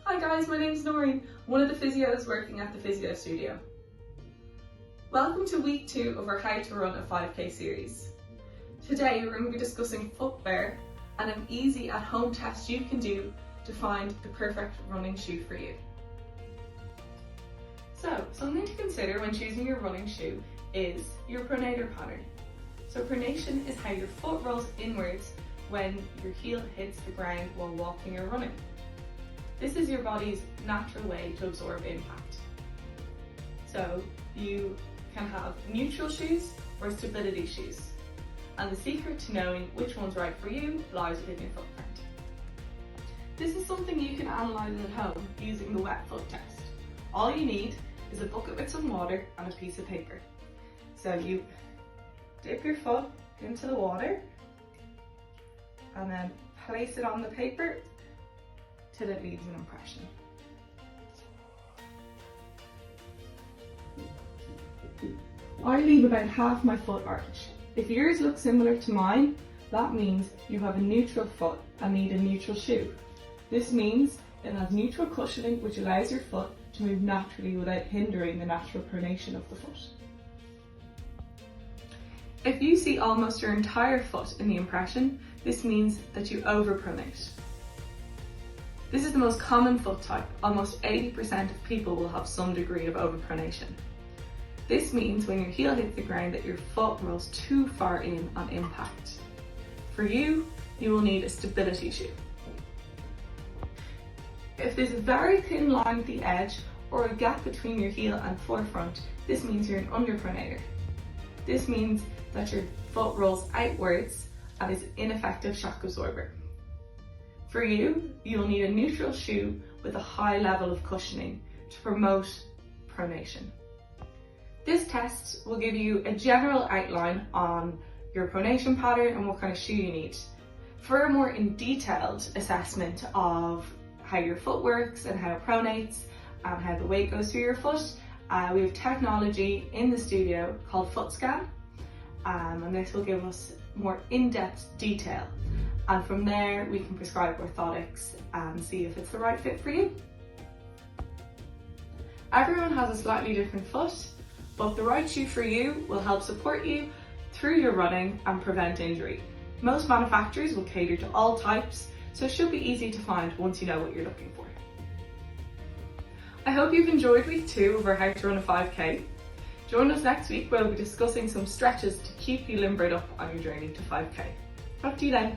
Hi guys, my name's Noreen, one of the physios working at the physio studio. Welcome to week 2 of our How to Run a 5k series. Today we're going to be discussing footwear and an easy at-home test you can do to find the perfect running shoe for you. So, something to consider when choosing your running shoe is your pronator pattern. So pronation is how your foot rolls inwards when your heel hits the ground while walking or running. This is your body's natural way to absorb impact. So you can have neutral shoes or stability shoes. And the secret to knowing which one's right for you lies within your footprint. This is something you can analyse at home using the wet foot test. All you need is a bucket with some water and a piece of paper. So you dip your foot into the water and then place it on the paper till it leaves an impression. I leave about half my foot arch. If yours looks similar to mine, that means you have a neutral foot and need a neutral shoe. This means it has neutral cushioning which allows your foot to move naturally without hindering the natural pronation of the foot. If you see almost your entire foot in the impression, this means that you overpronate. This is the most common foot type. Almost 80% of people will have some degree of overpronation. This means when your heel hits the ground that your foot rolls too far in on impact. For you, you will need a stability shoe. If there's a very thin line at the edge or a gap between your heel and forefront, this means you're an underpronator. This means that your foot rolls outwards and is an ineffective shock absorber. For you, you'll need a neutral shoe with a high level of cushioning to promote pronation. This test will give you a general outline on your pronation pattern and what kind of shoe you need. For a more detailed assessment of how your foot works and how it pronates and how the weight goes through your foot, we have technology in the studio called Foot Scan, and this will give us more in-depth detail. And from there, we can prescribe orthotics and see if it's the right fit for you. Everyone has a slightly different foot, but the right shoe for you will help support you through your running and prevent injury. Most manufacturers will cater to all types, so it should be easy to find once you know what you're looking for. I hope you've enjoyed week 2 of our How to Run a 5k. Join us next week where we'll be discussing some stretches to keep you limbered up on your journey to 5k. Talk to you then.